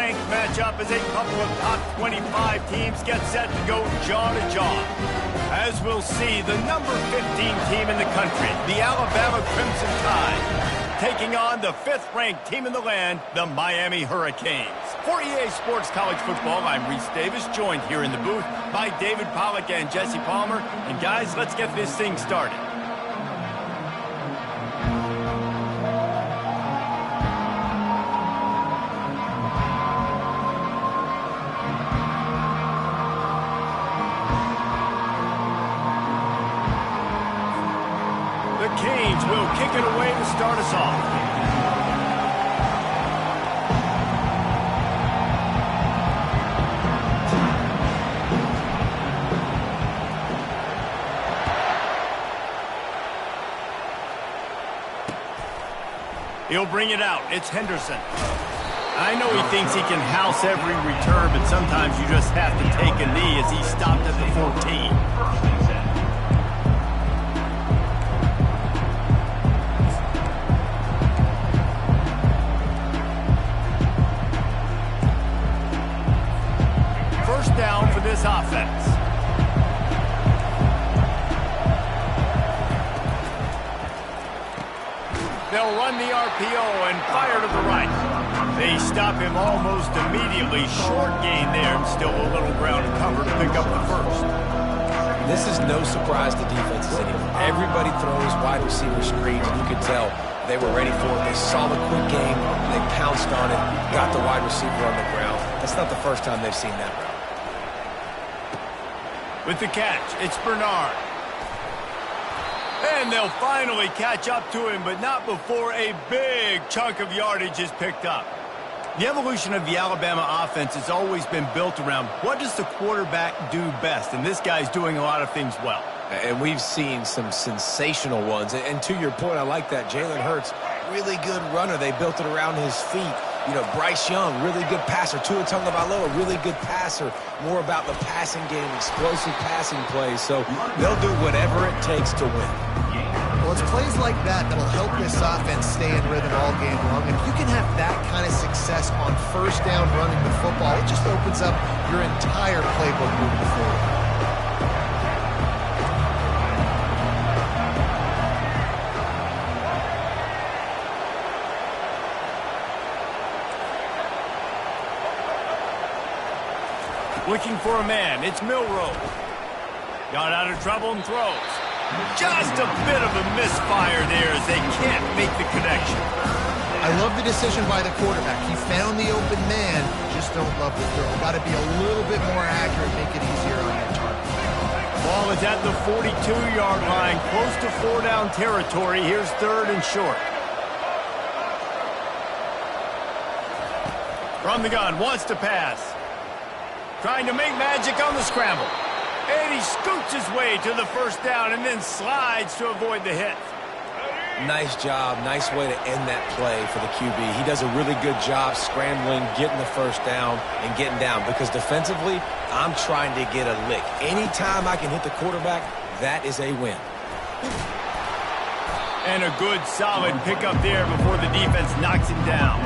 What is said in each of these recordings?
ranked matchup as a couple of top 25 teams get set to go jaw to jaw. As we'll see, the number 15 team in the country, the Alabama Crimson Tide, taking on the 5th-ranked team in the land, the Miami Hurricanes. For EA Sports College Football, I'm Reese Davis, joined here in the booth by David Pollack and Jesse Palmer. And guys, let's get this thing started. The Canes will kick it away to start us off. He'll bring it out. It's Henderson. I know he thinks he can house every return, but sometimes you just have to take a knee as he stopped at the 14. First down for this offense. They'll run the RPO and fire to the right. They stop him almost immediately. Short gain there and still a little ground to cover to pick up the first. This is no surprise to defenses anymore. Everybody throws wide receiver screens, and you could tell they were ready for it. They saw the quick game, they pounced on it, got the wide receiver on the ground. That's not the first time they've seen that route. With the catch, it's Bernard. And they'll finally catch up to him, but not before a big chunk of yardage is picked up. The evolution of the Alabama offense has always been built around what does the quarterback do best, and this guy's doing a lot of things well. And we've seen some sensational ones. And to your point, I like that. Jalen Hurts, really good runner. They built it around his feet. You know, Bryce Young, really good passer. Tua Tagovailoa, really good passer. More about the passing game, explosive passing plays. So they'll do whatever it takes to win. Well, it's plays like that that'll help this offense stay in rhythm all game long. And if you can have that kind of success on first down running the football, it just opens up your entire playbook moving forward. Looking for a man, it's Milroe. Got out of trouble and throws. Just a bit of a misfire there as they can't make the connection. I love the decision by the quarterback. He found the open man, just don't love the throw. Got to be a little bit more accurate, make it easier on your target. Ball is at the 42-yard line, close to 4-down territory. Here's 3rd and short. From the gun, wants to pass. Trying to make magic on the scramble. And he scoots his way to the first down and then slides to avoid the hit. Nice job. Nice way to end that play for the QB. He does a really good job scrambling, getting the first down, and getting down. Because defensively, I'm trying to get a lick. Anytime I can hit the quarterback, that is a win. And a good, solid pickup there before the defense knocks him down.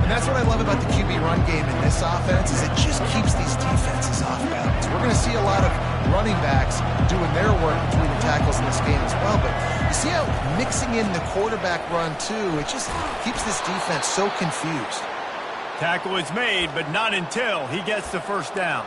And that's what I love about the QB run game in this offense is it just keeps these defenses off balance. We're going to see a lot of running backs doing their work between the tackles in this game as well. But you see how mixing in the quarterback run too, it just keeps this defense so confused. Tackle is made, but not until he gets the first down.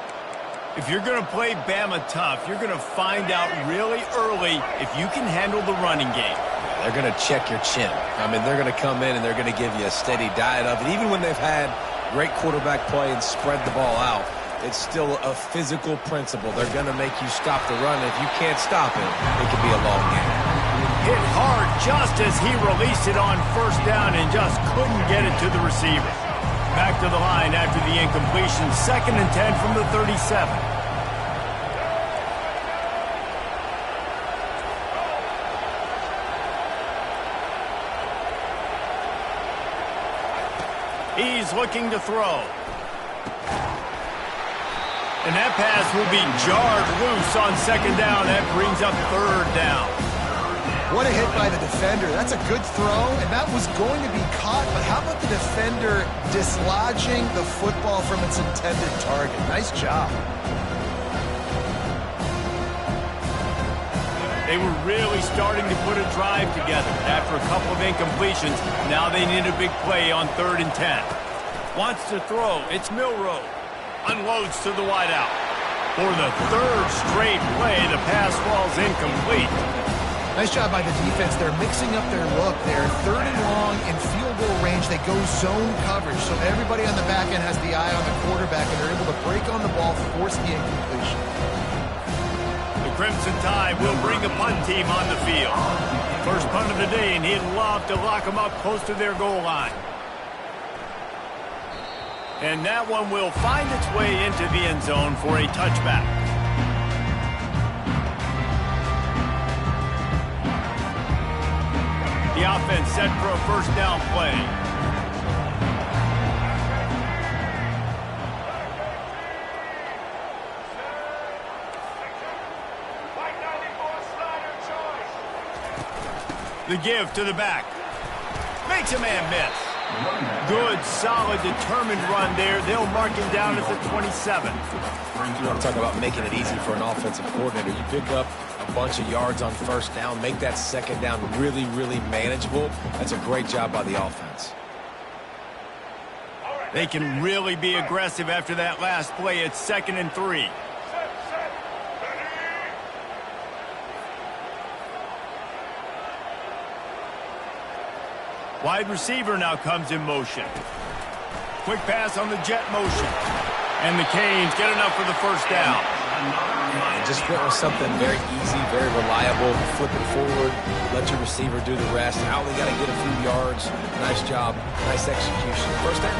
If you're going to play Bama tough, you're going to find out really early if you can handle the running game. They're going to check your chin. I mean, they're going to come in and they're going to give you a steady diet of it. Even when they've had great quarterback play and spread the ball out, it's still a physical principle. They're going to make you stop the run. If you can't stop it, it could be a long game. Hit hard just as he released it on first down and just couldn't get it to the receiver. Back to the line after the incompletion. 2nd and 10 from the 37. He's looking to throw. And that pass will be jarred loose on 2nd down. That brings up 3rd down. What a hit by the defender. That's a good throw, and that was going to be caught, but how about the defender dislodging the football from its intended target? Nice job. They were really starting to put a drive together. After a couple of incompletions, now they need a big play on 3rd and 10. Wants to throw. It's Milroe. Unloads to the wideout. For the 3rd straight play, the pass falls incomplete. Nice job by the defense. They're mixing up their look there. 3rd and long in field goal range. They go zone coverage, so everybody on the back end has the eye on the quarterback, and they're able to break on the ball, force the incompletion. The Crimson Tide will bring a punt team on the field. First punt of the day, and he'd love to lock them up close to their goal line. And that one will find its way into the end zone for a touchback. The offense set for a first down play. The give to the back. Makes a man miss. Good, solid, determined run there. They'll mark him down at the 27. You want to talk about making it easy for an offensive coordinator. You pick up a bunch of yards on first down, make that second down really, really manageable. That's a great job by the offense. They can really be aggressive after that last play. It's 2nd and 3. Wide receiver now comes in motion. Quick pass on the jet motion. And the Canes get enough for the first down. And just went with something very easy, very reliable. Flip it forward, let your receiver do the rest. Now they got to get a few yards. Nice job, nice execution. First down.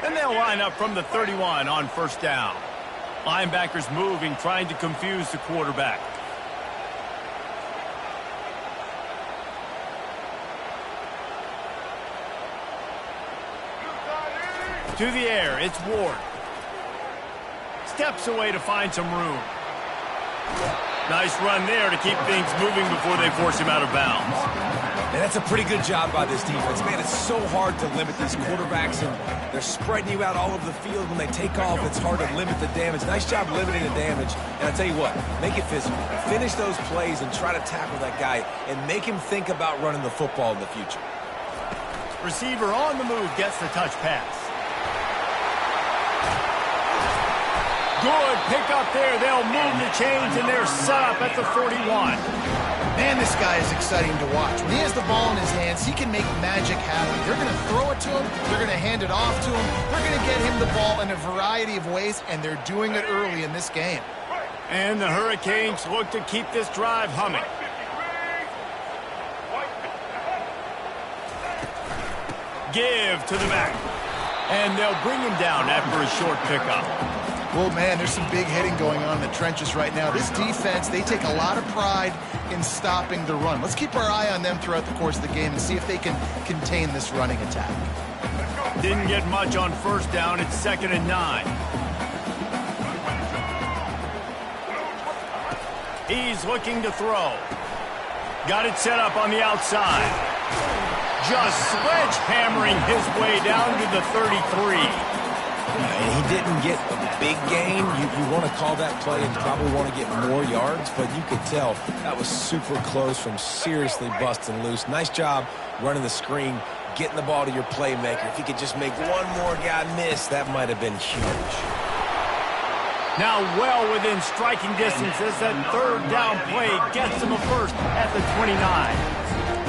And they'll line up from the 31 on first down. Linebackers moving, trying to confuse the quarterback. To the air, it's Ward. Steps away to find some room. Nice run there to keep things moving before they force him out of bounds. And that's a pretty good job by this defense. Man, it's so hard to limit these quarterbacks, and they're spreading you out all over the field. When they take off, it's hard to limit the damage. Nice job limiting the damage. And I'll tell you what, make it physical. Finish those plays and try to tackle that guy and make him think about running the football in the future. Receiver on the move gets the touch pass. Good pick up there. They'll move the chains, and they're set up at the 41. Man, this guy is exciting to watch. When he has the ball in his hands, he can make magic happen. They're going to throw it to him. They're going to hand it off to him. They're going to get him the ball in a variety of ways, and they're doing it early in this game. And the Hurricanes look to keep this drive humming. Give to the back. And they'll bring him down after a short pickup. Well, man, there's some big hitting going on in the trenches right now. This defense, they take a lot of pride in stopping the run. Let's keep our eye on them throughout the course of the game and see if they can contain this running attack. Didn't get much on first down. It's 2nd and 9. He's looking to throw. Got it set up on the outside. Just sledgehammering his way down to the 33. And he didn't get a big gain. You want to call that play and probably want to get more yards, but you could tell that was super close from seriously busting loose. Nice job running the screen, getting the ball to your playmaker. If he could just make one more guy miss, that might have been huge. Now well within striking distance as that 3rd down play gets him a first at the 29.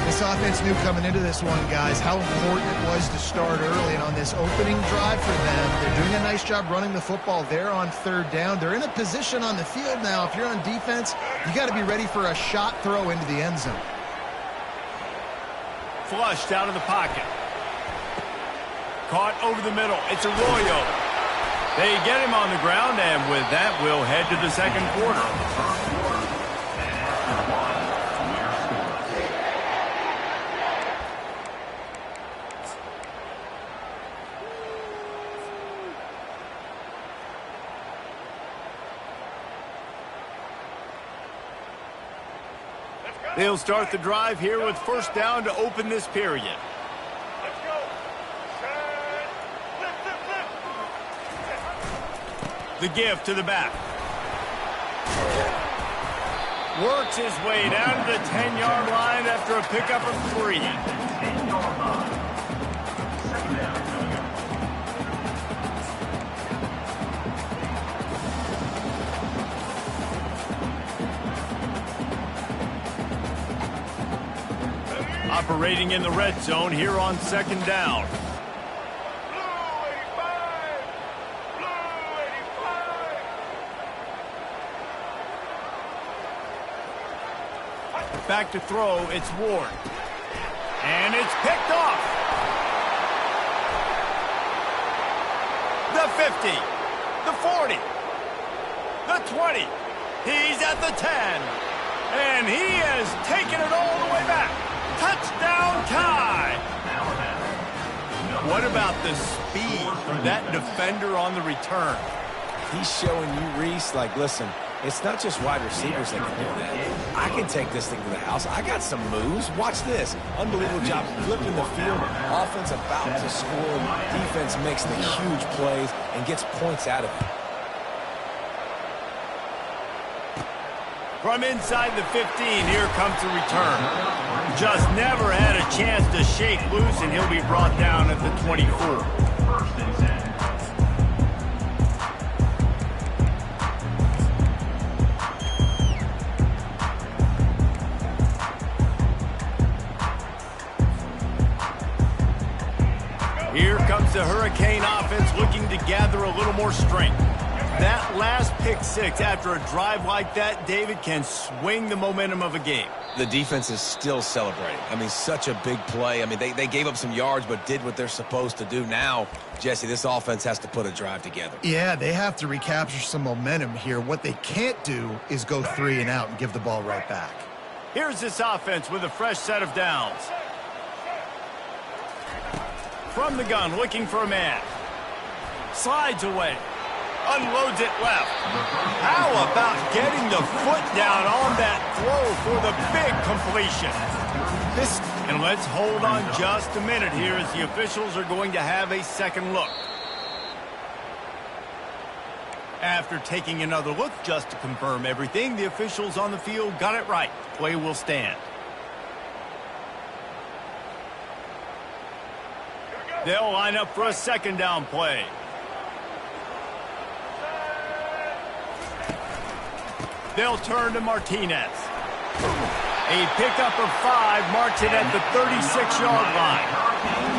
This offense knew coming into this one, guys, how important it was to start early. And on this opening drive for them, they're doing a nice job running the football there on 3rd down. They're in a position on the field now. If you're on defense, you got to be ready for a shot throw into the end zone. Flushed out of the pocket. Caught over the middle. It's Arroyo. They get him on the ground, and with that, we'll head to the second quarter. They'll start the drive here with first down to open this period. Let's go. The give to the back. Works his way down to the 10-yard line after a pickup of 3. Operating in the red zone here on second down. Back to throw, it's Ward. And it's picked off. The 50, the 40, the 20. He's at the 10. And he has taken it all the way back. Touchdown tie. What about the speed from that defender on the return? He's showing you, Reese, like, listen, it's not just wide receivers that can do that. I can take this thing to the house. I got some moves. Watch this. Unbelievable job flipping the field. Offense about to score. Defense makes the huge plays and gets points out of it. From inside the 15, here comes the return. Just never had a chance to shake loose, and he'll be brought down at the 24. Here comes the Hurricane offense looking to gather a little more strength. That last pick six after a drive like that, David, can swing the momentum of a game. The defense is still celebrating. I mean, such a big play. I mean, they gave up some yards but did what they're supposed to do. Now, Jesse, this offense has to put a drive together. Yeah, they have to recapture some momentum here. What they can't do is go 3 and out and give the ball right back. Here's this offense with a fresh set of downs. From the gun, looking for a man. Slides away. Unloads it left. How about getting the foot down on that throw for the big completion? And let's hold on just a minute here as the officials are going to have a second look. After taking another look just to confirm everything, the officials on the field got it right. Play will stand. They'll line up for a second down play. They'll turn to Martinez. A pickup of 5 marks it at the 36-yard line.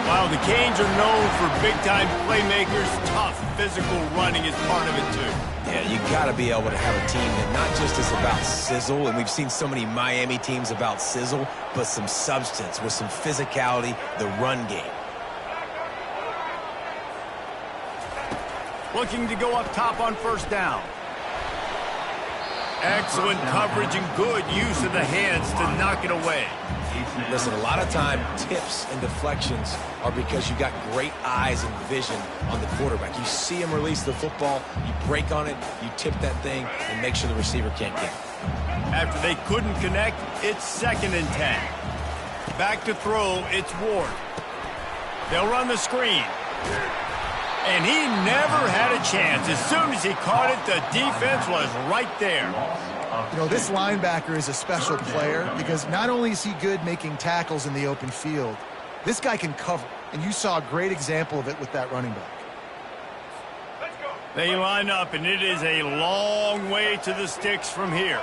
While the Canes are known for big-time playmakers, tough physical running is part of it too. Yeah, you got to be able to have a team that not just is about sizzle, and we've seen so many Miami teams about sizzle, but some substance with some physicality, the run game. Looking to go up top on first down. Excellent coverage and good use of the hands to knock it away. Listen, a lot of time, tips and deflections are because you got great eyes and vision on the quarterback. You see him release the football, you break on it, you tip that thing, and make sure the receiver can't get it. After they couldn't connect, it's 2nd and 10. Back to throw, it's Ward. They'll run the screen. And he never had a chance. As soon as he caught it, the defense was right there. You know, this linebacker is a special player because not only is he good making tackles in the open field, this guy can cover. And you saw a great example of it with that running back. They line up, and it is a long way to the sticks from here.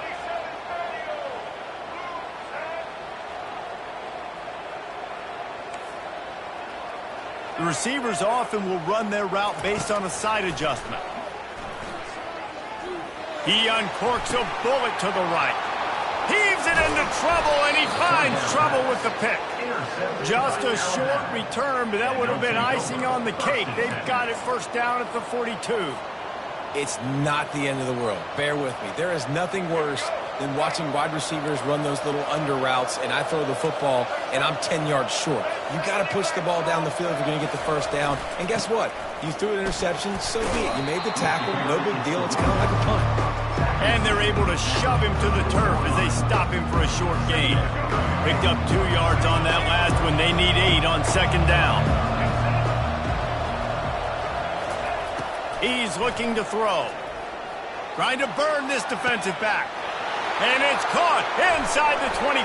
The receivers often will run their route based on a side adjustment. He uncorks a bullet to the right. Heaves it into trouble, and he finds trouble with the pick. Just a short return, but that would have been icing on the cake. They've got it first down at the 42. It's not the end of the world. Bear with me. There is nothing worse than watching wide receivers run those little under routes, and I throw the football, and I'm 10 yards short. You got to push the ball down the field if you're going to get the first down. And guess what? You threw an interception, so be it. You made the tackle, no big deal. It's kind of like a punt. And they're able to shove him to the turf as they stop him for a short gain. Picked up 2 yards on that last one. They need 8 on second down. He's looking to throw. Trying to burn this defensive back. And it's caught inside the 25.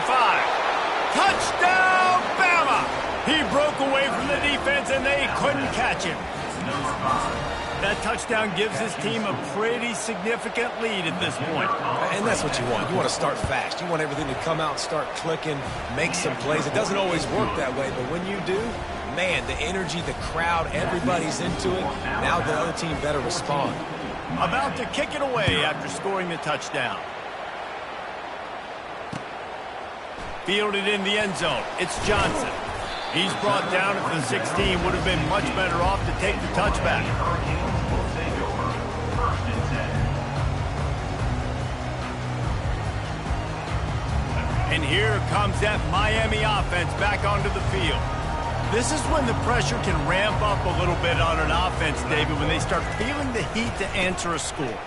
Touchdown, Bama! He broke away from the defense and they couldn't catch him. That touchdown gives his team a pretty significant lead at this point. And that's what you want. You want to start fast. You want everything to come out and start clicking, make some plays. It doesn't always work that way, but when you do, man, the energy, the crowd, everybody's into it. Now the other team better respond. About to kick it away after scoring the touchdown. Fielded in the end zone. It's Johnson. He's brought down at the 16. Would have been much better off to take the touchback. And here comes that Miami offense back onto the field. This is when the pressure can ramp up a little bit on an offense, David, when they start feeling the heat to answer a score.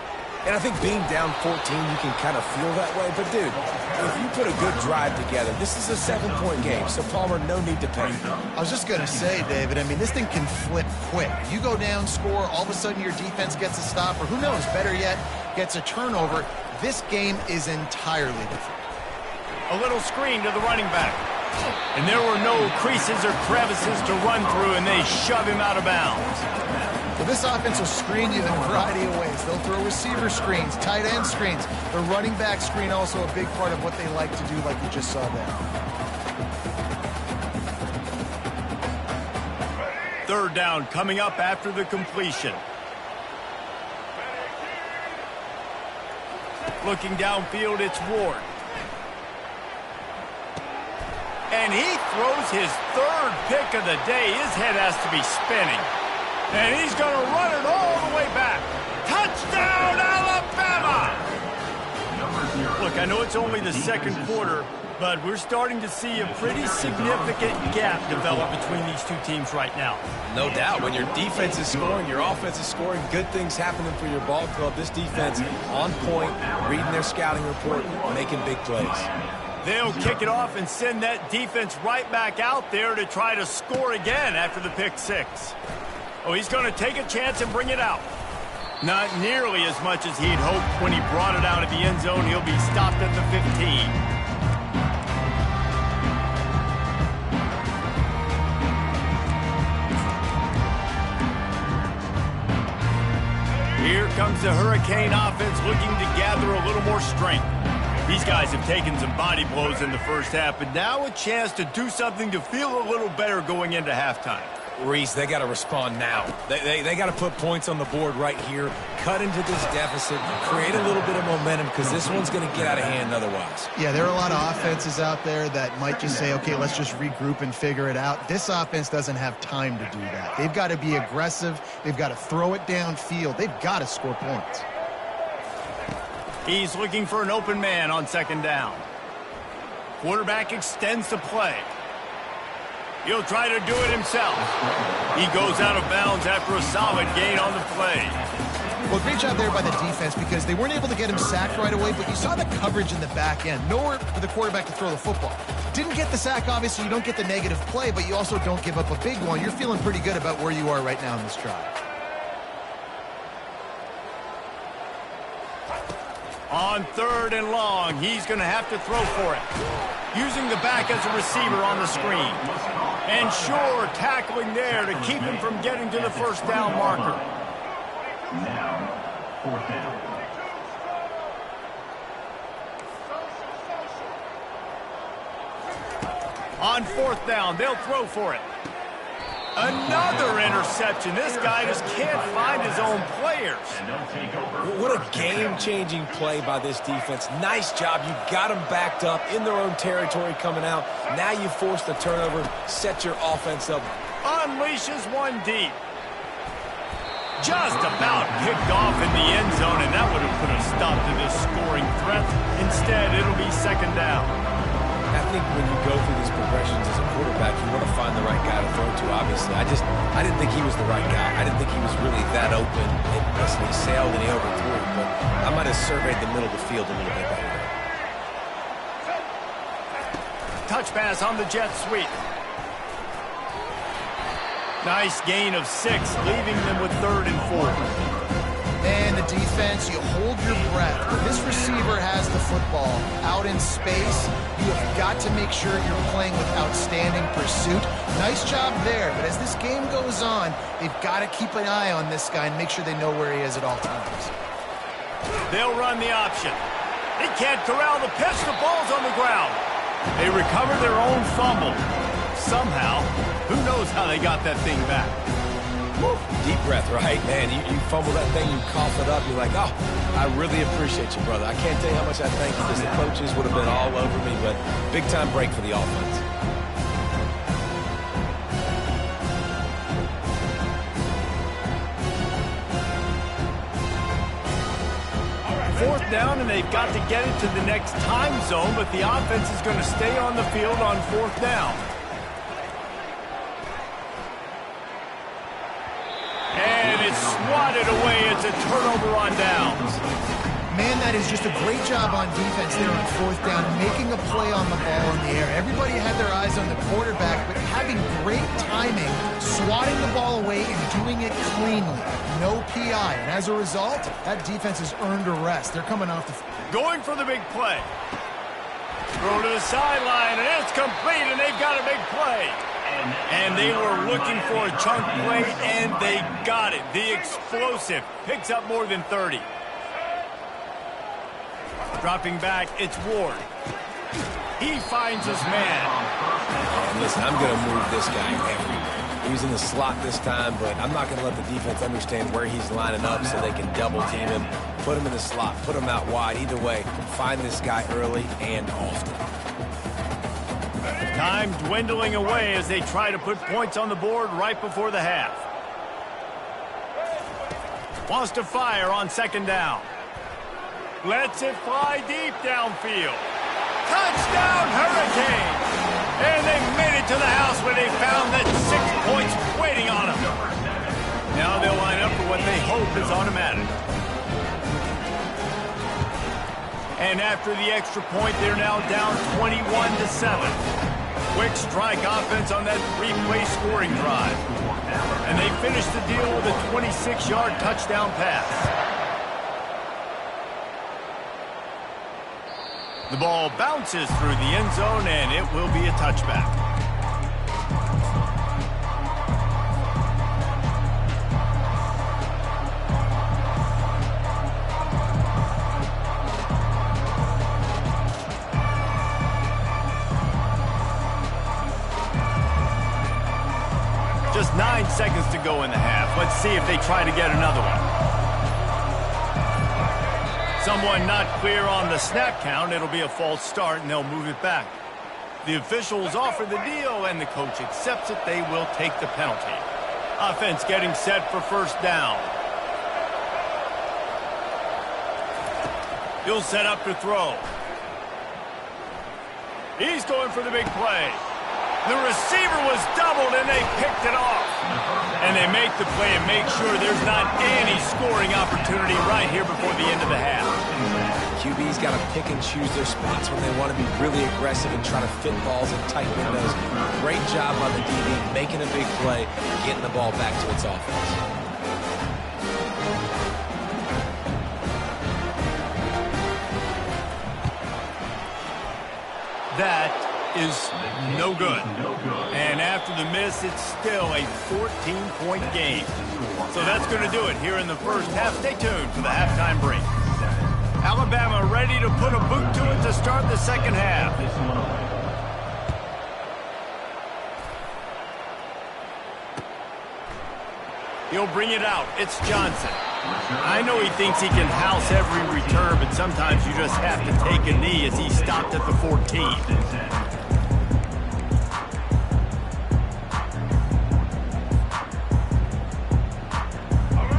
And I think being down 14, you can kind of feel that way. But, dude, if you put a good drive together, this is a 7-point game. So, Palmer, no need to panic. I was just going to say, David, I mean, this thing can flip quick. You go down, score, all of a sudden your defense gets a stop, or who knows, better yet, gets a turnover. This game is entirely different. A little screen to the running back. And there were no creases or crevices to run through, and they shove him out of bounds. Well, this offense will screen you in a variety of ways. They'll throw receiver screens, tight end screens. The running back screen also a big part of what they like to do, like you just saw there. Third down coming up after the completion. Looking downfield, it's Ward. And he throws his third pick of the day. His head has to be spinning. And he's going to run it all the way back. Touchdown, Alabama! Look, I know it's only the second quarter, but we're starting to see a pretty significant gap develop between these two teams right now. No doubt. When your defense is scoring, your offense is scoring, good things happening for your ball club. This defense on point, reading their scouting report, making big plays. They'll kick it off and send that defense right back out there to try to score again after the pick six. Oh, he's going to take a chance and bring it out. Not nearly as much as he'd hoped when he brought it out of the end zone. He'll be stopped at the 15. Here comes the Hurricane offense looking to gather a little more strength. These guys have taken some body blows in the first half, but now a chance to do something to feel a little better going into halftime. Reese, they got to respond now. They got to put points on the board right here, cut into this deficit, create a little bit of momentum, because this one's going to get out of hand otherwise. Yeah, there are a lot of offenses out there that might just say, okay, let's just regroup and figure it out. This offense doesn't have time to do that. They've got to be aggressive. They've got to throw it downfield. They've got to score points. He's looking for an open man on second down. Quarterback extends the play. He'll try to do it himself. He goes out of bounds after a solid gain on the play. Well, great job there by the defense because they weren't able to get him sacked right away, but you saw the coverage in the back end. Nowhere for the quarterback to throw the football. Didn't get the sack, obviously. You don't get the negative play, but you also don't give up a big one. You're feeling pretty good about where you are right now in this drive. On third and long, he's going to have to throw for it. Using the back as a receiver on the screen. And sure, tackling there to keep him from getting to the first down marker. Now, fourth down. On fourth down, they'll throw for it. Another interception. This guy just can't find his own players. What a game-changing play by this defense. Nice job. You got them backed up in their own territory coming out. Now you force the turnover, set your offense up. Unleashes one deep. Just about picked off in the end zone, and that would have put a stop to this scoring threat. Instead, it'll be second down. I think when you go through these progressions as a quarterback, quarterback, you want to find the right guy to throw to, obviously. I didn't think he was the right guy. I didn't think he was really that open. Listen, he sailed and he overthrew, but I might have surveyed the middle of the field a little bit better. Touch pass on the jet sweep. Nice gain of 6, leaving them with 3rd and 4. Man, the defense, you hold your breath. When this receiver has the football out in space, you have got to make sure you're playing with outstanding pursuit. Nice job there, but as this game goes on, they've got to keep an eye on this guy and make sure they know where he is at all times. They'll run the option. They can't corral the pitch. The ball's on the ground. They recover their own fumble. Somehow, who knows how they got that thing back. Woo. Deep breath, right? Man, you fumble that thing, you cough it up, you're like, oh, I really appreciate you, brother. I can't tell you how much I thank you because the coaches would have been all over me, but big-time break for the offense. Fourth down, and they've got to get it to the next time zone, but the offense is going to stay on the field on 4th down. And it's swatted away. It's a turnover on downs. Man, that is just a great job on defense there on 4th down, making a play on the ball in the air. Everybody had their eyes on the quarterback, but having great timing, swatting the ball away and doing it cleanly. No PI, and as a result, that defense has earned a rest. They're coming off the... Going for the big play. Throw to the sideline, and it's complete, and they've got a big play. And they were looking for a chunk play, and they got it. The explosive picks up more than 30. Dropping back, it's Ward. He finds his man. And listen, I'm going to move this guy everywhere. He was in the slot this time, but I'm not going to let the defense understand where he's lining up so they can double team him. Put him in the slot, put him out wide. Either way, find this guy early and often. Time dwindling away as they try to put points on the board right before the half. Wants to fire on 2nd down. Lets it fly deep downfield. Touchdown, Hurricanes! And they made it to the house where they found that 6 points waiting on them. Now they'll line up for what they hope is automatic. And after the extra point, they're now down 21-7. Quick strike offense on that 3-play scoring drive. And they finish the deal with a 26-yard touchdown pass. The ball bounces through the end zone, and it will be a touchback. Just 9 seconds to go in the half. Let's see if they try to get another one. Someone not clear on the snap count. It'll be a false start, and they'll move it back. The officials offer the deal, and the coach accepts it. They will take the penalty. Offense getting set for 1st down. He'll set up to throw. He's going for the big play. The receiver was doubled, and they picked it off. And they make the play and make sure there's not any scoring opportunity right here before the end of the half. QB's got to pick and choose their spots when they want to be really aggressive and try to fit balls in tight windows. Great job on the DB, making a big play, getting the ball back to its offense. That is no good. And after the miss, it's still a 14-point game. So that's going to do it here in the first half. Stay tuned for the halftime break. Alabama ready to put a boot to it to start the second half. He'll bring it out. It's Johnson. I know he thinks he can house every return, but sometimes you just have to take a knee as he stopped at the 14.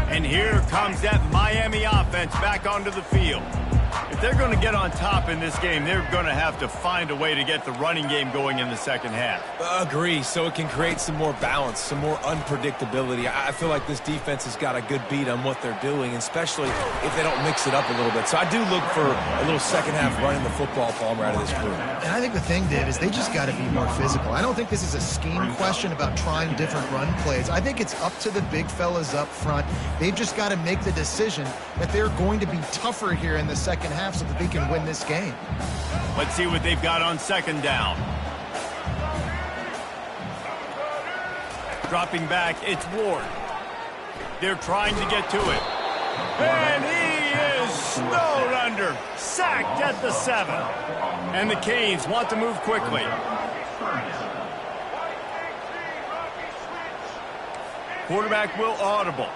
And here comes that Miami offense back onto the field. If they're going to get on top in this game, they're going to have to find a way to get the running game going in the second half. Agree, so it can create some more balance, some more unpredictability. I feel like this defense has got a good beat on what they're doing, especially if they don't mix it up a little bit. So I do look for a little second half running the football Palmer out of this group. And I think the thing, Dave, is they just got to be more physical. I don't think this is a scheme question about trying different run plays. I think it's up to the big fellas up front. They've just got to make the decision that they're going to be tougher here in the second half so that they can win this game. Let's see what they've got on second down. Dropping back, it's Ward. They're trying to get to it. And he is snowed under. Sacked at the 7. And the Canes want to move quickly. Quarterback will audible.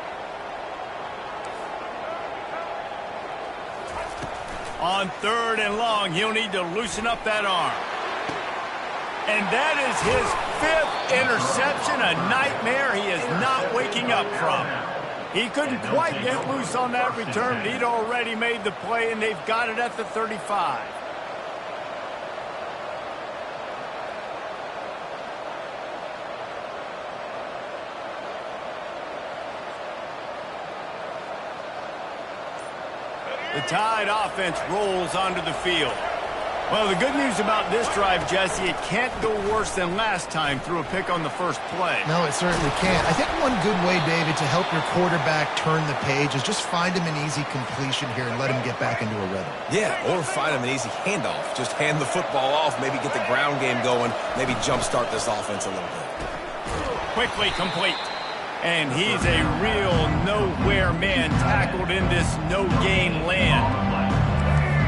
On 3rd and long, he'll need to loosen up that arm. And that is his 5th interception, a nightmare he is not waking up from. He couldn't quite get loose on that return, but he'd already made the play, and they've got it at the 35. The Tide offense rolls onto the field. Well, the good news about this drive, Jesse, it can't go worse than last time through a pick on the first play. No, it certainly can't. I think one good way, David, to help your quarterback turn the page is just find him an easy completion here and let him get back into a rhythm. Yeah, or find him an easy handoff. Just hand the football off, maybe get the ground game going, maybe jumpstart this offense a little bit. Quickly complete. And he's a real nowhere man tackled in this no-gain land.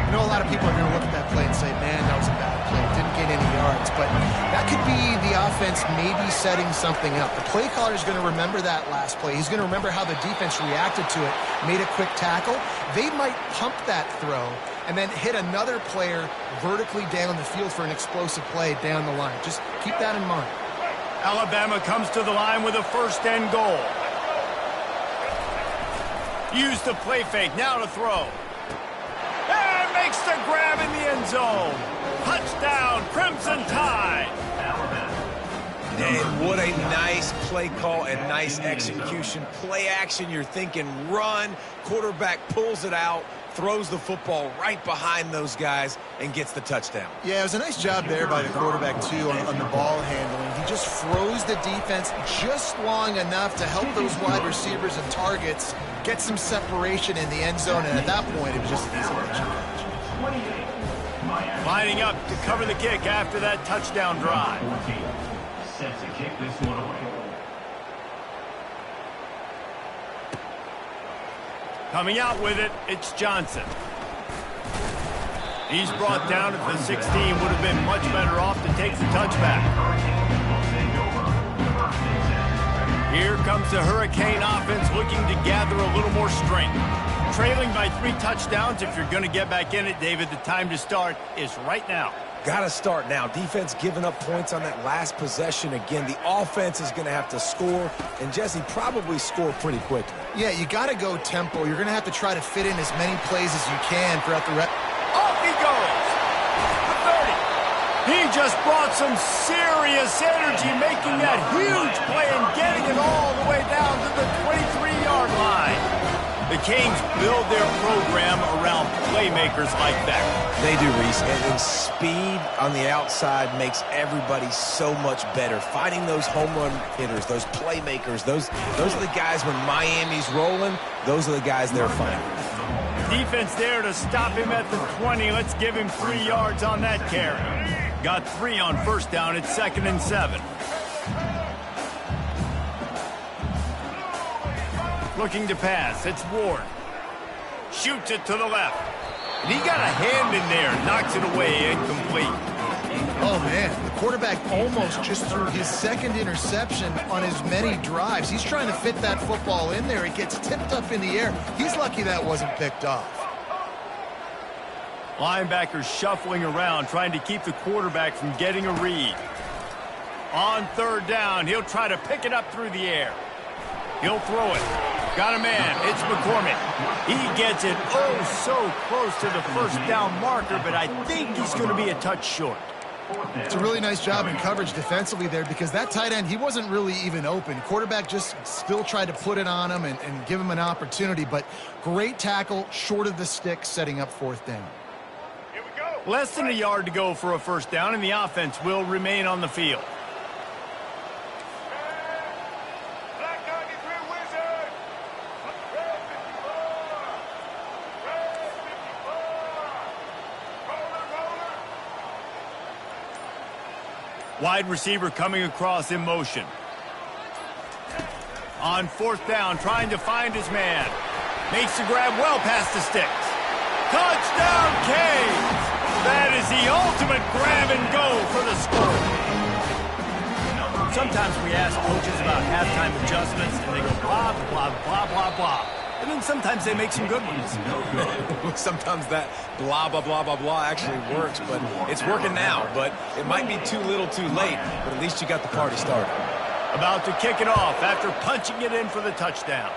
You know, a lot of people are going to look at that play and say, man, that was a bad play. Didn't gain any yards. But that could be the offense maybe setting something up. The play caller is going to remember that last play. He's going to remember how the defense reacted to it, made a quick tackle. They might pump that throw and then hit another player vertically down the field for an explosive play down the line. Just keep that in mind. Alabama comes to the line with a 1st and goal. Use the play fake, now to throw. And makes the grab in the end zone. Touchdown, Crimson Tide. And what a nice play call and nice execution. Play action, you're thinking run. Quarterback pulls it out, throws the football right behind those guys, and gets the touchdown. Yeah, it was a nice job there by the quarterback, too, on the ball handling. He just froze the defense just long enough to help those wide receivers and targets get some separation in the end zone, and at that point, it was just an easy catch. Lining up to cover the kick after that touchdown drive. Set to kick this one away. Coming out with it, it's Johnson. He's brought down at the 16, would have been much better off to take the touchback. Here comes the Hurricane offense looking to gather a little more strength. Trailing by 3 touchdowns, if you're going to get back in it, David, the time to start is right now. Got to start now. Defense giving up points on that last possession again. The offense is going to have to score, and Jesse probably score pretty quickly. Yeah, you got to go tempo. You're going to have to try to fit in as many plays as you can throughout the rest. Off he goes. The 30. He just brought some serious energy, making that huge play and getting it all the way down to the 23-yard line. The Canes build their program around playmakers like that. They do, Reese, and speed on the outside makes everybody so much better. Finding those home run hitters, those playmakers, those are the guys when Miami's rolling, those are the guys they're finding. Defense there to stop him at the 20. Let's give him 3 yards on that carry. Got 3 on 1st down. It's 2nd and 7. Looking to pass. It's Ward. Shoots it to the left. And he got a hand in there. Knocks it away. Incomplete. Oh, man. The quarterback almost just threw his 2nd interception on as many drives. He's trying to fit that football in there. It gets tipped up in the air. He's lucky that wasn't picked off. Linebackers shuffling around, trying to keep the quarterback from getting a read. On 3rd down, he'll try to pick it up through the air. He'll throw it. Got a man. It's McCormick. He gets it oh so close to the first down marker, but I think he's going to be a touch short. It's a really nice job in coverage defensively there because that tight end, he wasn't really even open. Quarterback just still tried to put it on him and give him an opportunity, but great tackle, short of the stick, setting up fourth down. Here we go. Less than a yard to go for a first down, and the offense will remain on the field. Wide receiver coming across in motion. On fourth down, trying to find his man. Makes the grab well past the sticks. Touchdown, Canes! That is the ultimate grab and go for the score. Sometimes we ask coaches about halftime adjustments, and they go blah, blah, blah, blah, blah. And then sometimes they make some good ones. Sometimes that blah, blah, blah, blah, blah actually works, but it's working now. But it might be too little too late, but at least you got the party started. About to kick it off after punching it in for the touchdown.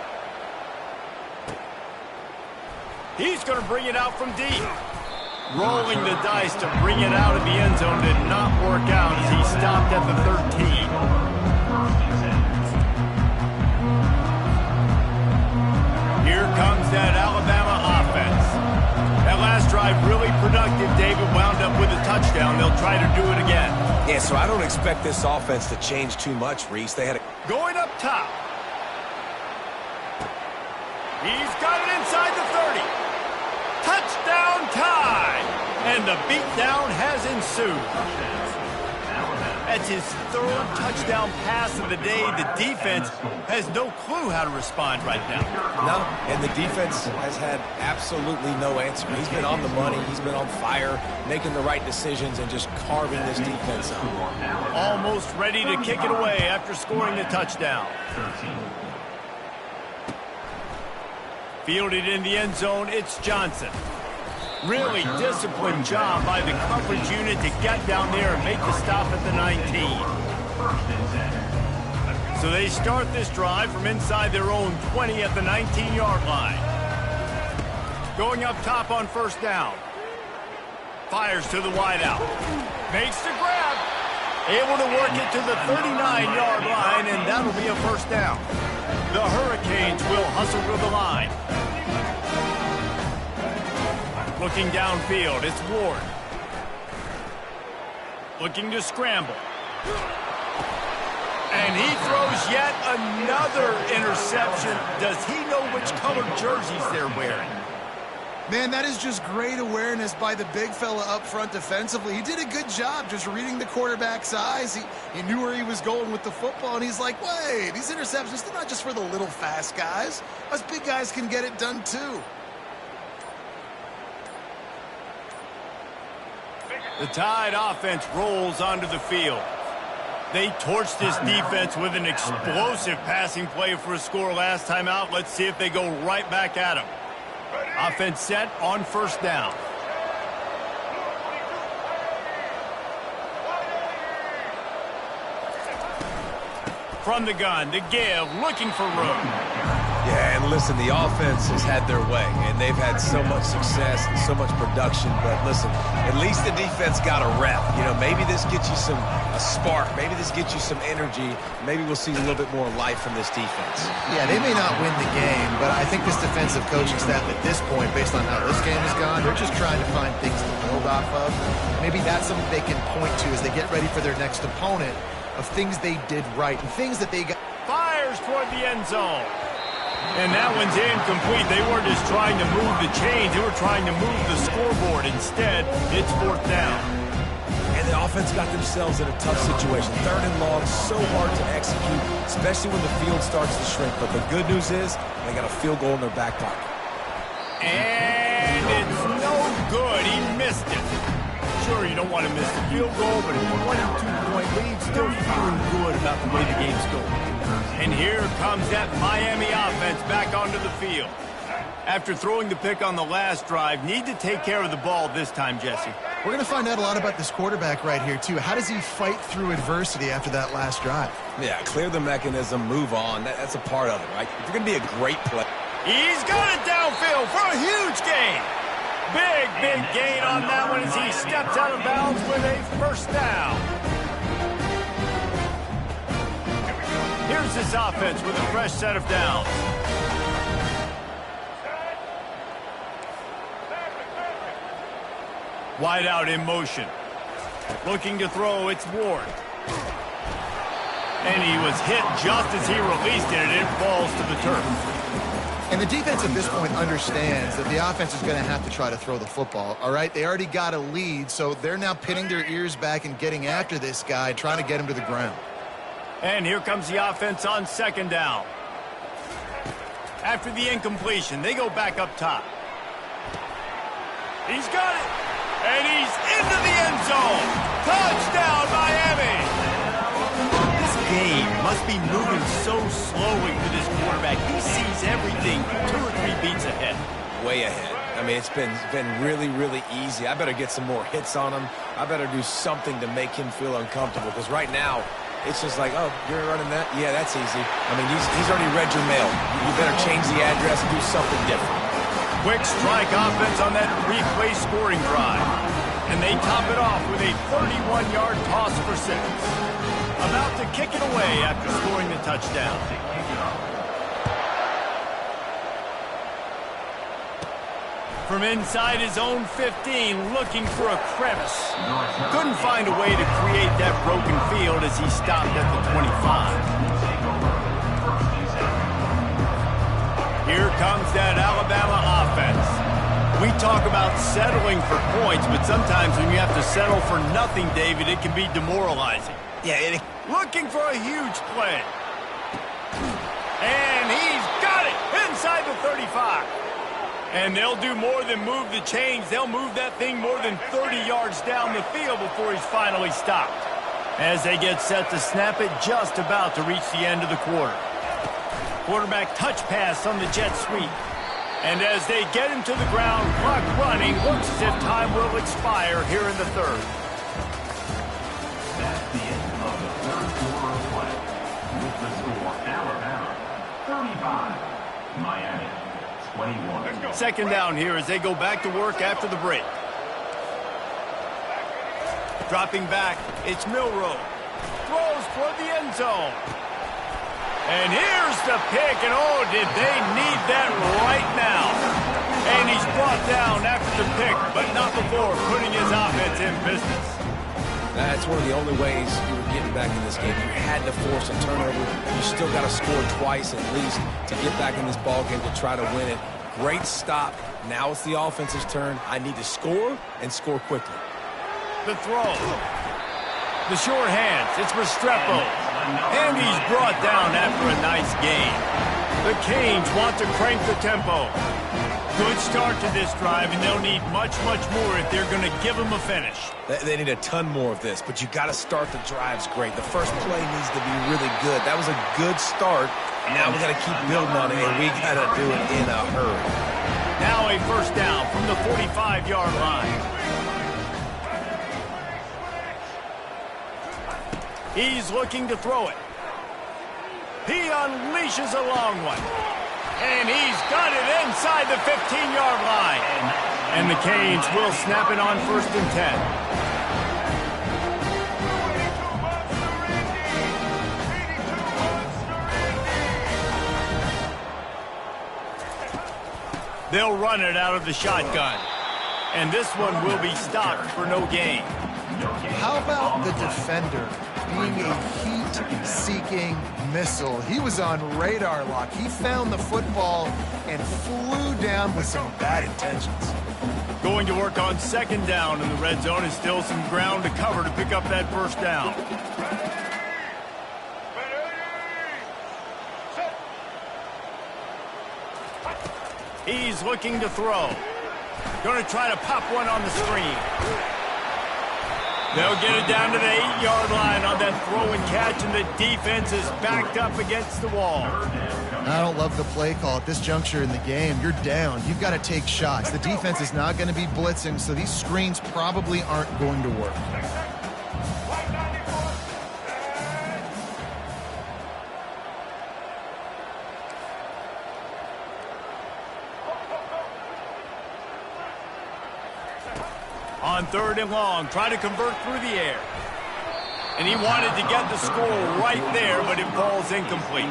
He's going to bring it out from deep. Rolling the dice to bring it out of the end zone did not work out as he stopped at the 13. Here comes that Alabama offense. That last drive really productive. David wound up with a touchdown. They'll try to do it again. Yeah, so I don't expect this offense to change too much, Reese. They had a... Going up top. He's got it inside the 30. Touchdown tie. And the beatdown has ensued. That's his third touchdown pass of the day. The defense has no clue how to respond right now. No, and the defense has had absolutely no answer. He's been on the money. He's been on fire, making the right decisions and just carving this defense up. Almost ready to kick it away after scoring the touchdown. Fielded in the end zone, it's Johnson. Really disciplined job by the coverage unit to get down there and make the stop at the 19. So they start this drive from inside their own 20 at the 19-yard line. Going up top on first down. Fires to the wideout. Makes the grab. Able to work it to the 39-yard line, and that'll be a first down. The Hurricanes will hustle to the line. Looking downfield, it's Ward. Looking to scramble. And he throws yet another interception. Does he know which colored jerseys they're wearing? Man, that is just great awareness by the big fella up front defensively. He did a good job just reading the quarterback's eyes. He knew where he was going with the football, and he's like, wait, these interceptions, they're not just for the little fast guys. Us big guys can get it done too. The Tide offense rolls onto the field. They torched this defense with an explosive passing play for a score last time out. Let's see if they go right back at him. Offense set on first down. From the gun, the give, looking for room. Yeah, and listen, the offense has had their way, and they've had so much success and so much production. But listen, at least the defense got a rep. You know, maybe this gets you a spark. Maybe this gets you some energy. Maybe we'll see a little bit more life from this defense. Yeah, they may not win the game, but I think this defensive coaching staff at this point, based on how this game has gone, they're just trying to find things to build off of. Maybe that's something they can point to as they get ready for their next opponent of things they did right and things that they got. Fires toward the end zone. And that one's incomplete. They weren't just trying to move the chains. They were trying to move the scoreboard. Instead, it's fourth down. And the offense got themselves in a tough situation. Third and long, so hard to execute, especially when the field starts to shrink. But the good news is they got a field goal in their back pocket. And it's no good. He missed it. Sure, you don't want to miss the field goal, but a 22-point lead, still feeling good about the way the game's going. And here comes that Miami offense back onto the field. After throwing the pick on the last drive, need to take care of the ball this time, Jesse. We're going to find out a lot about this quarterback right here, too. How does he fight through adversity after that last drive? Yeah, clear the mechanism, move on. That's a part of it, right? If you're going to be a great player. He's got it downfield for a huge gain. Big gain on that one as he steps out of bounds with a first down. Here's this offense with a fresh set of downs. Wide out in motion. Looking to throw, it's Ward. And he was hit just as he released it, and it falls to the turf. And the defense at this point understands that the offense is going to have to try to throw the football, all right? They already got a lead, so they're now pinning their ears back and getting after this guy, trying to get him to the ground. And here comes the offense on second down. After the incompletion, they go back up top. He's got it. And he's into the end zone. Touchdown, Miami. This game must be moving so slowly for this quarterback. He sees everything 2 or 3 beats ahead. Way ahead. I mean, it's been really easy. I better get some more hits on him. I better do something to make him feel uncomfortable, because right now, it's just like, oh, you're running that? Yeah, that's easy. I mean, he's already read your mail. You better change the address and do something different. Quick strike offense on that replay scoring drive. And they top it off with a 31-yard toss for 6. About to kick it away after scoring the touchdown. From inside his own 15, looking for a crevice. Couldn't find a way to create that broken field as he stopped at the 25. Here comes that Alabama offense. We talk about settling for points, but sometimes when you have to settle for nothing, David, it can be demoralizing. Yeah, Looking for a huge play. And he's got it inside the 35. And they'll do more than move the chains. They'll move that thing more than 30 yards down the field before he's finally stopped. As they get set to snap it, just about to reach the end of the quarter. Quarterback touch pass on the jet sweep. And as they get him to the ground, clock running, looks as if time will expire here in the third. That's the end of the third quarter of play. With the score, Alabama 35, Miami 21. Second down here as they go back to work after the break. Dropping back, it's Milroe. Throws for the end zone. And here's the pick, and oh, did they need that right now. And he's brought down after the pick, but not before putting his offense in business. That's one of the only ways you were getting back in this game. You had to force a turnover. You still got to score twice at least to get back in this ball game to try to win it. Great stop. Now it's the offense's turn. I need to score and score quickly. The throw. The short hands. It's Restrepo. And he's brought down after a nice gain. The Canes want to crank the tempo. Good start to this drive, and they'll need much more if they're going to give them a finish. They need a ton more of this, but you got to start the drives great. The first play needs to be really good. That was a good start. Now we got to keep building on it, and we got to do it in a hurry. Now a first down from the 45-yard line. He's looking to throw it. He unleashes a long one. And he's got it inside the 15-yard line. And the Canes will snap it on 1st and 10. They'll run it out of the shotgun. And this one will be stopped for no gain. How about the defender being a heat-seeking missile? He was on radar lock. He found the football and flew down with some bad intentions. Going to work on second down in the red zone, and still some ground to cover to pick up that first down. He's looking to throw. Going to try to pop one on the screen. They'll get it down to the 8-yard line on that throw and catch, and the defense is backed up against the wall. I don't love the play call at this juncture in the game. You're down. You've got to take shots. The defense is not going to be blitzing, so these screens probably aren't going to work. On 3rd and long, try to convert through the air. And he wanted to get the score right there, but it falls incomplete.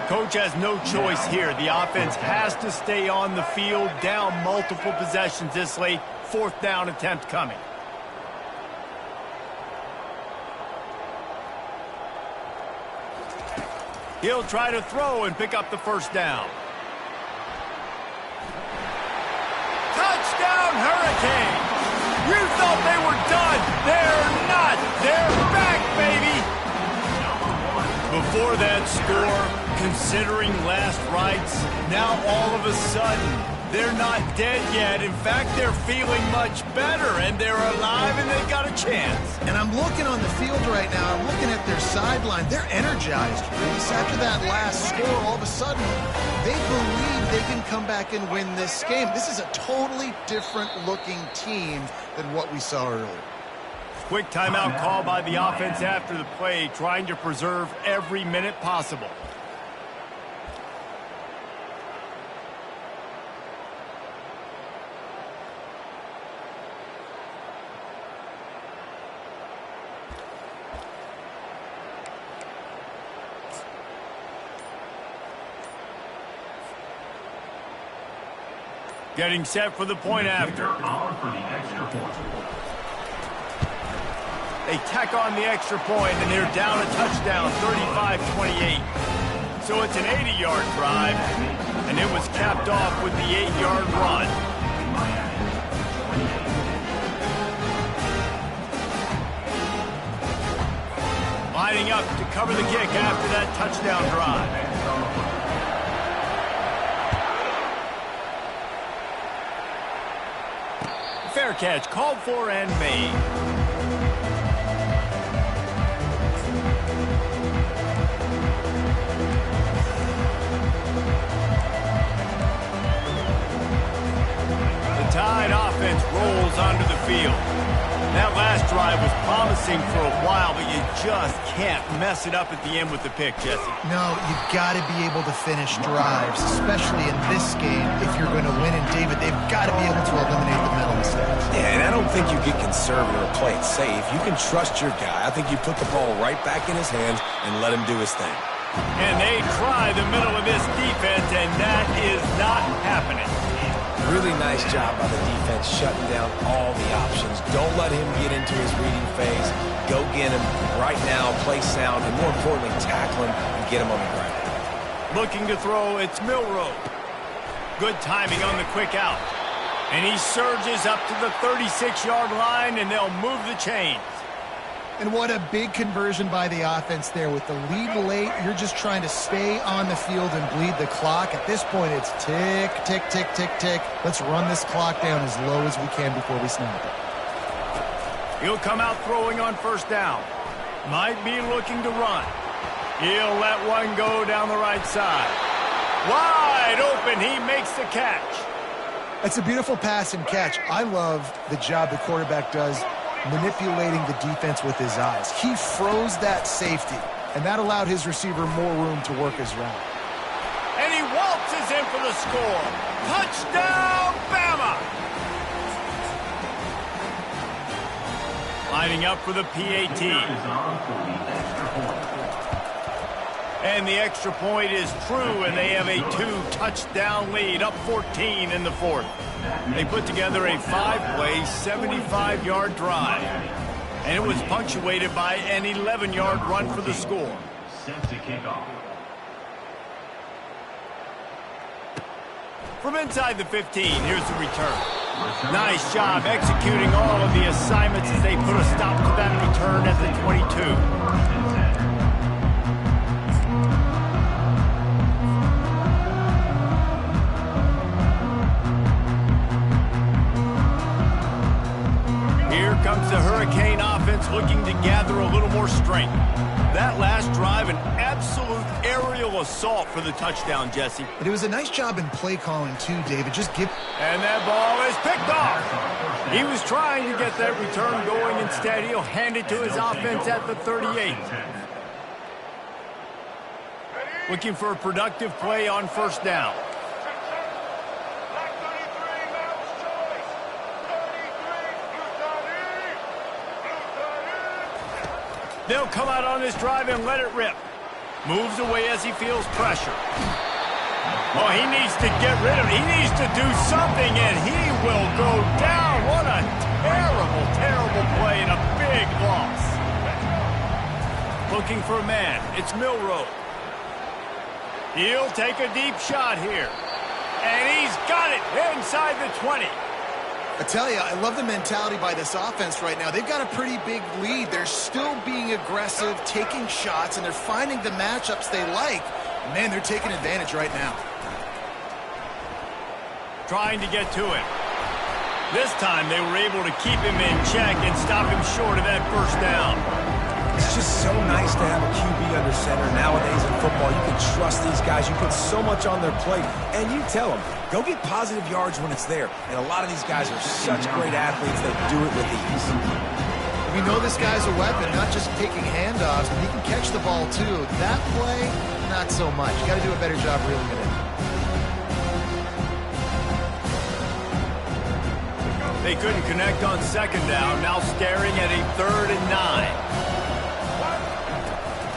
Coach has no choice here. The offense has to stay on the field, down multiple possessions this late. 4th down attempt coming. He'll try to throw and pick up the 1st down. Touchdown, Hurricane! You thought they were done. They're not. They're back, baby. Before that score, considering last rites, now all of a sudden, they're not dead yet. In fact, they're feeling much better, and they're alive, and they've got a chance. And I'm looking on the field right now. I'm looking at their sideline. They're energized, Reese. After that last score, all of a sudden, they believe they can come back and win this game. This is a totally different-looking team than what we saw earlier. Quick timeout call by the offense after the play, trying to preserve every minute possible. Getting set for the point after. They tack on the extra point, and they're down a touchdown, 35-28. So it's an 80-yard drive, and it was capped off with the 8-yard run. Lining up to cover the kick after that touchdown drive. Fair catch, called for and made. The Tide offense rolls onto the field. That last drive was promising for a while, but you just can't mess it up at the end with the pick, Jesse. No, you've got to be able to finish drives, especially in this game if you're going to win. And, David, they've got to be able to eliminate the mental mistakes. Yeah, and I don't think you get conservative or play it safe. You can trust your guy. I think you put the ball right back in his hands and let him do his thing. And they try the middle of this defense, and that is not happening. Really nice job by the defense shutting down all the options. Don't let him get into his reading phase. Go get him right now, play sound, and more importantly, tackle him and get him on the ground. Looking to throw, it's Milroe. Good timing on the quick out. And he surges up to the 36-yard line, and they'll move the chains. And what a big conversion by the offense there. With the lead late, you're just trying to stay on the field and bleed the clock. At this point, it's tick, tick, tick, tick, tick. Let's run this clock down as low as we can before we snap it. He'll come out throwing on 1st down. Might be looking to run. He'll let one go down the right side. Wide open, he makes the catch. It's a beautiful pass and catch. I love the job the quarterback does manipulating the defense with his eyes. He froze that safety, and that allowed his receiver more room to work his route. And he waltzes in for the score. Touchdown, Bama! Lining up for the PAT. And the extra point is true, and they have a 2-touchdown lead, up 14 in the 4th. They put together a 5-play, 75-yard drive. And it was punctuated by an 11-yard run for the score. Set to kick off. From inside the 15, here's the return. Nice job executing all of the assignments as they put a stop to that return at the 22. Comes the Hurricane offense point. That last drive, an absolute aerial assault for the touchdown, Jesse. But it was a nice job in play calling, too, David. And that ball is picked off. He was trying to get that return going. Instead, he'll hand it to his offense at the 38. Looking for a productive play on first down. They'll come out on this drive and let it rip. Moves away as he feels pressure. Oh, he needs to get rid of it. He needs to do something, and he will go down. What a terrible, terrible play and a big loss. Looking for a man. It's Milroe. He'll take a deep shot here. And he's got it inside the 20. I tell you, I love the mentality by this offense right now. They've got a pretty big lead. They're still being aggressive, taking shots, and they're finding the matchups they like. Man, they're taking advantage right now. Trying to get to it. This time they were able to keep him in check and stop him short of that first down. It's just so nice to have a QB under center. Nowadays in football, you can trust these guys. You put so much on their plate, and you tell them, go get positive yards when it's there. And a lot of these guys are such great athletes, they do it with ease. We know this guy's a weapon, not just taking handoffs, but he can catch the ball, too. That play, not so much. You got to do a better job reeling it in. They couldn't connect on second down, now staring at a 3rd and 9.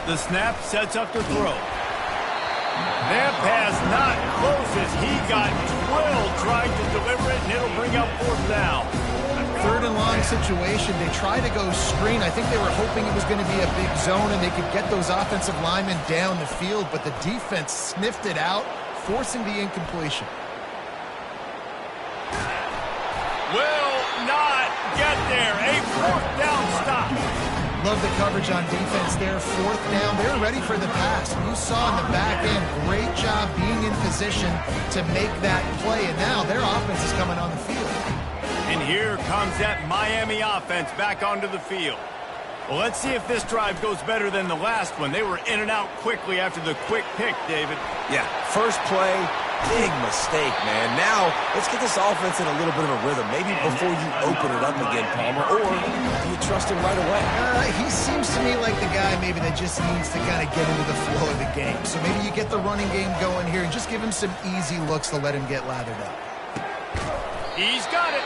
The snap sets up to throw. That pass not close as he got drilled trying to deliver it, and it'll bring up 4th down. 3rd and long situation. They try to go screen. I think they were hoping it was going to be a big zone and they could get those offensive linemen down the field, but the defense sniffed it out, forcing the incompletion. Will not get there. A 4th down stop. Love the coverage on defense there. 4th down. They're ready for the pass. You saw in the back end, great job being in position to make that play. And now their offense is coming on the field. And here comes that Miami offense back onto the field. Well, let's see if this drive goes better than the last one. They were in and out quickly after the quick pick, David. Yeah, first play, big mistake, man. Now, let's get this offense in a little bit of a rhythm. Maybe before you open it up again, Palmer, or do you trust him right away? He seems to me like the guy maybe that just needs to kind of get into the flow of the game. So maybe you get the running game going here and just give him some easy looks to let him get lathered up. He's got it.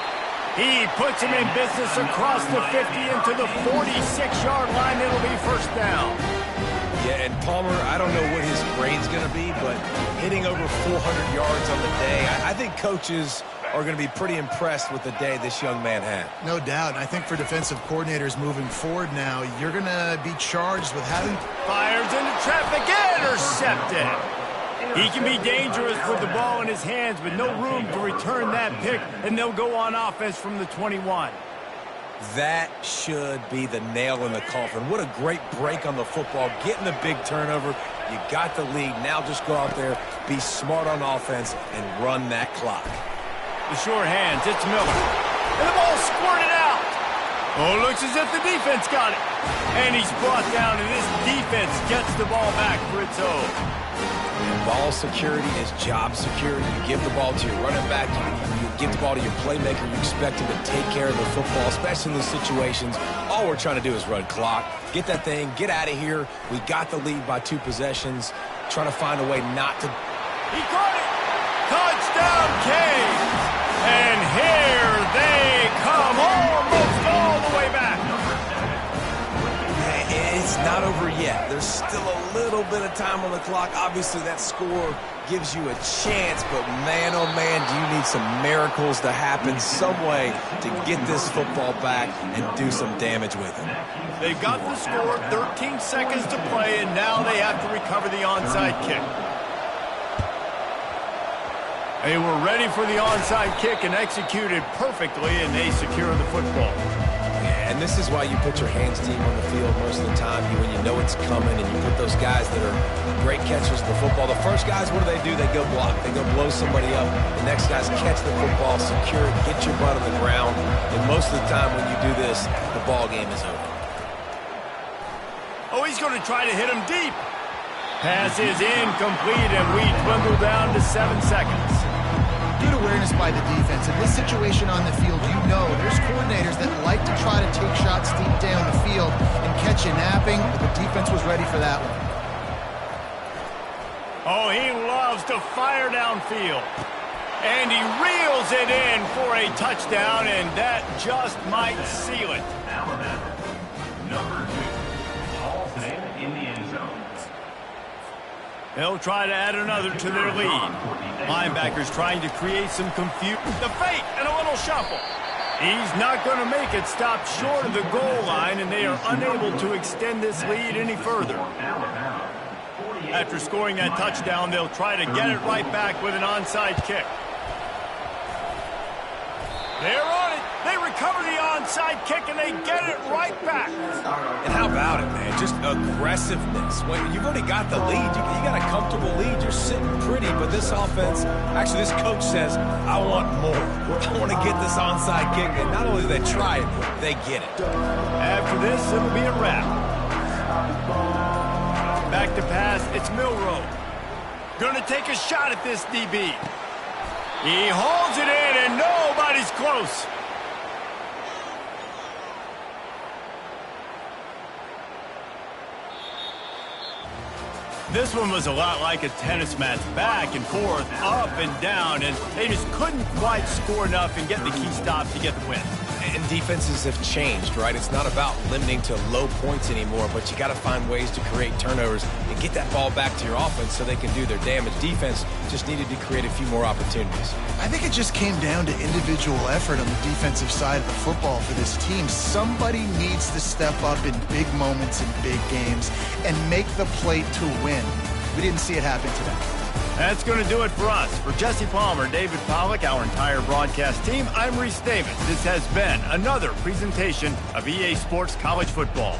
He puts him in business across the 50 into the 46-yard line. It'll be 1st down. Yeah, and Palmer, I don't know what his grade's going to be, but hitting over 400 yards on the day, I think coaches are going to be pretty impressed with the day this young man had. No doubt. And I think for defensive coordinators moving forward now, you're going to be charged with having... Fires into traffic, intercepted. He can be dangerous with the ball in his hands, but no room to return that pick, and they'll go on offense from the 21. That should be the nail in the coffin. What a great break on the football, getting the big turnover. You got the lead. Now just go out there, be smart on offense, and run that clock. The short hands, it's Miller. And the ball squirted out. Oh, looks as if the defense got it. And he's brought down, and this defense gets the ball back for its own. Ball security is job security. You give the ball to your running back, you give the ball to your playmaker, you expect him to take care of the football, especially in these situations. All we're trying to do is run clock, get that thing, get out of here. We got the lead by 2 possessions. Trying to find a way not to... He caught it! Touchdown, Canes! And here they come, almost all the way back. It's not over yet. There's still a little bit of time on the clock. Obviously, that score gives you a chance, but man, oh man, do you need some miracles to happen some way to get this football back and do some damage with it. They've got the score, 13 seconds to play, and now they have to recover the onside kick. They were ready for the onside kick and executed perfectly, and they secure the football. And this is why you put your hands team on the field most of the time. When you know it's coming and you put those guys that are great catchers of the football. The first guys, what do? They go block. They go blow somebody up. The next guys catch the football, secure it, get your butt on the ground. And most of the time when you do this, the ball game is over. He's going to try to hit him deep. Pass is incomplete, and we dwindle down to 7 seconds. Good awareness by the defense. In this situation on the field, you know there's coordinators that like to try to take shots deep down the field and catch you napping, but the defense was ready for that one. Oh, he loves to fire downfield. And he reels it in for a touchdown, and that just might seal it. Alabama, number 2, hauls it in the end zone. They'll try to add another to their lead. Linebackers trying to create some confusion. The fake and a little shuffle. He's not going to make it. Stop short of the goal line, and they are unable to extend this lead any further. After scoring that touchdown, they'll try to get it right back with an onside kick. They're on it. They recover the onside kick, and they get it right back. And how about it, man? Just aggressiveness. When you've already got the lead, you got a comfortable lead. You're sitting pretty, but this offense, actually this coach says, I want more. I want to get this onside kick, and not only do they try it, they get it. After this, it'll be a wrap. Back to pass, it's Milroe. Gonna take a shot at this DB. He holds it in, and nobody's close. This one was a lot like a tennis match, back and forth, up and down, and they just couldn't quite score enough and get the key stop to get the win. And defenses have changed, right? It's not about limiting to low points anymore, but you got to find ways to create turnovers and get that ball back to your offense so they can do their damage. Defense just needed to create a few more opportunities. I think it just came down to individual effort on the defensive side of the football for this team. Somebody needs to step up in big moments in big games and make the play to win. We didn't see it happen today. That's going to do it for us. For Jesse Palmer, David Pollack, our entire broadcast team, I'm Reese Davis. This has been another presentation of EA Sports College Football.